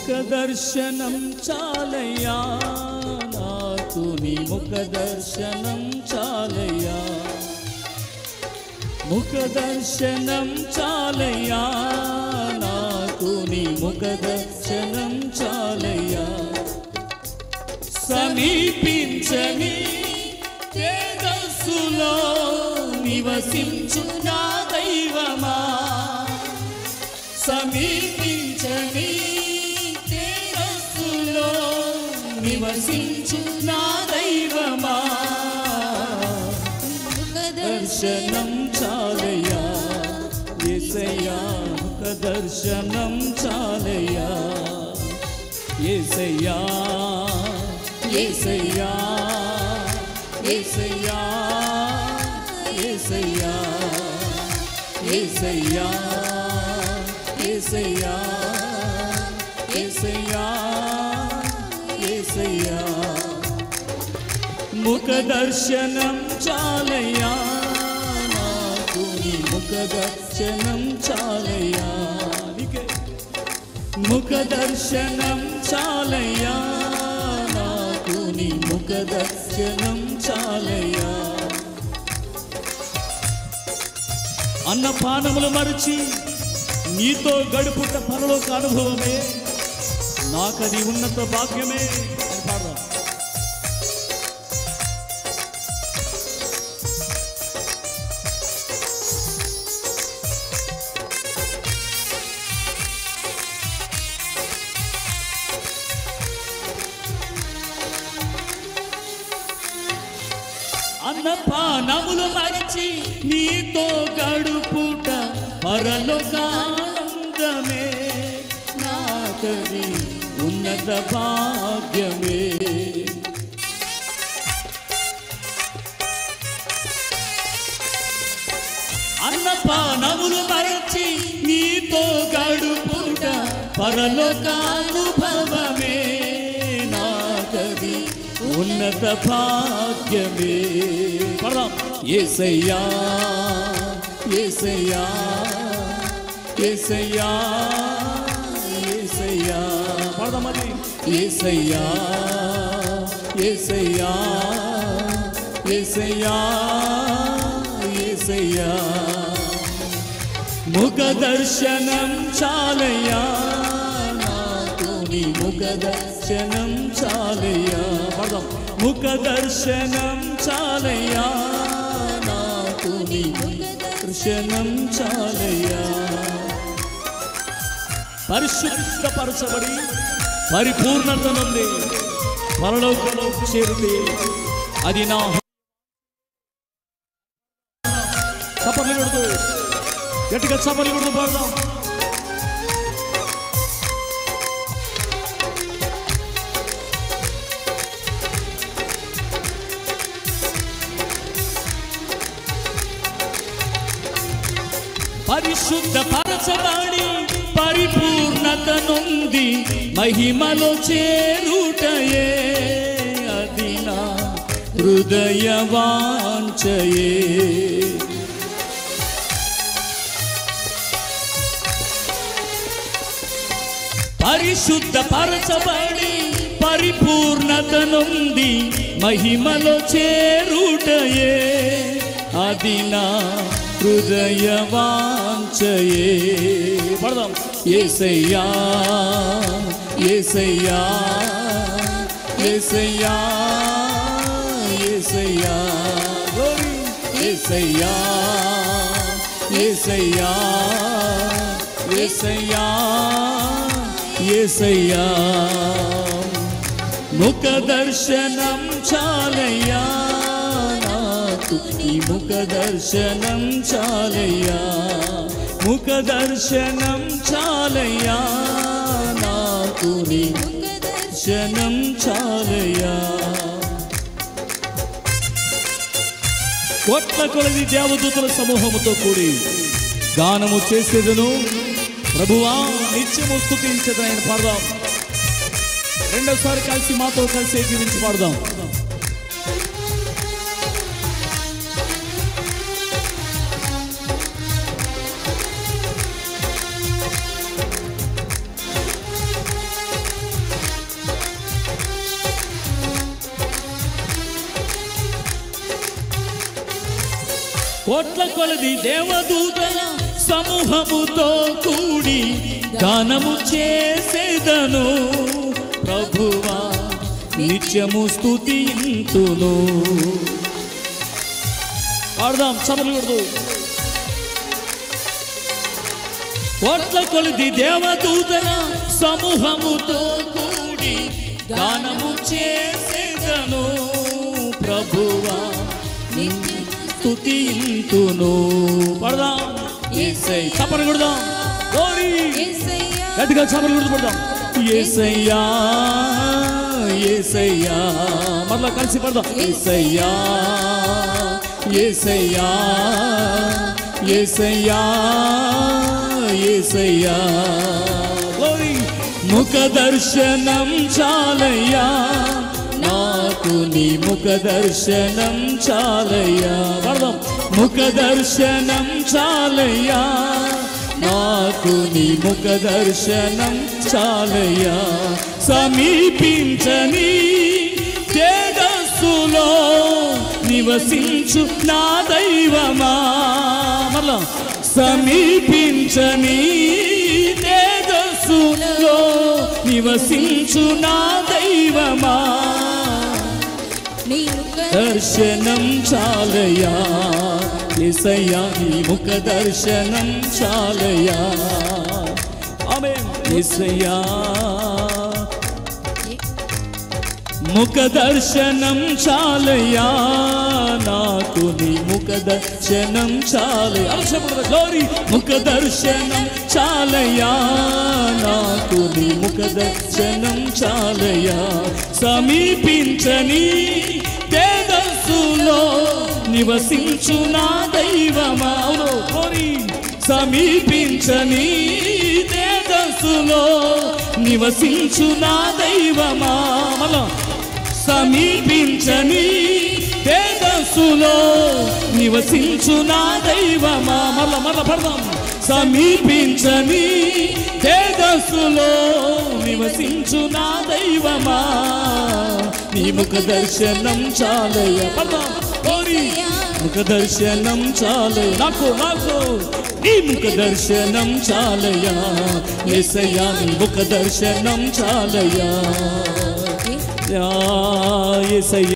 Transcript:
ముఖ దర్శనం చాలయ్యా నాకు నీ ముఖ దర్శనం చాలయ్యా ముఖ దర్శనం చాలయ్యా నాకు నీ ముఖ దర్శనం చాలయ్యా సమీపించని తేజస్సులో నివసించు నా దైవమా సమీపించని తేజస్సులో నివసించు నా దైవమా దర్శనం చాలయ్యా యేసయ్యా ముఖ దర్శనం చాలయ్యా యేసయ్యా యేసయ్యా యేసయ్యా యేసయ్యా యేసయ్యా యేసయ్యా యేసయ్యా యేసయ్యా ముఖ దర్శనం చాలయ్యా నాకు నీ ముఖ దర్శనం చాలయ్యా ముఖ దర్శనం చాలయ్యా నాకు నీ ముఖ దర్శనం చాలయ్యా అన్నపానములు మరచి నీతో గడుపుట పరలోక అనుభవమే నాకది ఉన్నత భాగ్యమే అని పాడదాం అన్నపానములు మరిచి నీతో గడుపుట పరలోకానందమే నాకది ఉన్నత భాగ్యమే అన్నపానములు మరిచి నీతో గడుపుట పరలోకానుభవమే నాకది ఉన్నత భాగ్యమే పడదాం యేసయ్యా యేసయ్యా యేసయ్యా యేసయ్యా పడదాం మరి యేసయ్యా యేసయ్యా యేసయ్యా యేసయ్యా ముఖ దర్శనం చాలయ్యా నాకు నీ ముఖ దర్శనం చాలయ్యా పడదాం ముఖ దర్శనం చాలయ్యా నాకు నీ దర్శనం చాలయ్యా పరిశుద్ధపరచబడి పరిపూర్ణత నుండి పరలోకంలోకి చేరితే అది నా చప్పట్లు కొడుతూ గట్టిగా చప్పట్లు కొడుతూ పాడదాం పరిశుద్ధపరచబడి పరిపూర్ణత నుండి మహిమలో చేరుటయే అది నా హృదయ వాంఛయే పరిశుద్ధపరచబడి పరిపూర్ణత నుండి మహిమలో చేరుటయే అది నా హృదయ వాంఛయే పడదాం యేసయ్యా యేసయ్యా యేసయ్యా యేసయ్యా యేసయ్యా యేసయ్యా యేసయ్యా యేసయ్యా ముఖ దర్శనం చాలయ్యా నాకు నీ ముఖ దర్శనం చాలయ్యా ముఖ దర్శనం చాలయ్యా నాకు నీ దర్శనం చాలయ్యా కోట్ల కొలది దేవదూతల సమూహముతో కూడి గానము చేసేదను ప్రభువా నిత్యము స్తుతించదనని పాడదాం రెండోసారి కలిసి మాతో కలిసి ఏకీవించి పాడదాం కోట్ల కొలది దేవదూతల సమూహముతో కూడి గానము చేసేదను ప్రభువా నిత్యము స్తుతింతును. పాడదాం, చప్పట్లు కొడుతూ. కోట్ల కొలది దేవదూతల సమూహముతో కూడి గానము చేసేదను ప్రభువా స్తుతింతును. పడదాం, యేసయ్యా. చప్పట్లు కొడదాం, గట్టిగా చప్పట్లు కొడుతూ పడదాం. యేసయ్యా యేసయ్యా, మరలా కలిసి పడదాం. యేసయ్యా యేసయ్యా యేసయ్యా యేసయ్యా, ముఖ దర్శనం చాలయ్యా నాకు, నీ ముఖ దర్శనం చాలయ్యా. పడదాం, ముఖ దర్శనం చాలయ్యా నాకు, నీ ముఖ దర్శనం చాలయ్యా. సమీపించని తేజస్సులో నివసించు నా దైవమా. మరలా, సమీపించని తేజస్సులో నివసించు నా దైవమా. దర్శనం చాలయ్యా యేసయ్యా, నీ ముఖ దర్శనం చాలయ్యా. ఆమేన్. యేసయ్యా ముఖ దర్శనం చాలయ్యా నాకు, నీ ముఖ దర్శనం చాలయ్యా. గ్లోరీ. ముఖ దర్శనం చాలయ్యా నాకు, నీ ముఖ దర్శనం చాలయ్యా. సమీపించని తేజస్సులో నివసించు నా దైవమా. గ్లోరీ. సమీపించని తేజస్సులో నివసించు నా దైవమా. మళ్ళా, సమీపించని తేజస్సులో నివసించు నా దైవమా. మళ్ళా మళ్ళా పడదాం. సమీపించని తేజస్సులో నివసించు నా దైవమా. నీ ముఖ దర్శనం చాలయ్యా. పడదాం. ముఖ దర్శనం చాలయ్యా నాకు, నాకు నీ ముఖ దర్శనం చాలయ్యా యేసయ్యా, నీ ముఖ దర్శనం చాలయ్యా యేసయ్యా.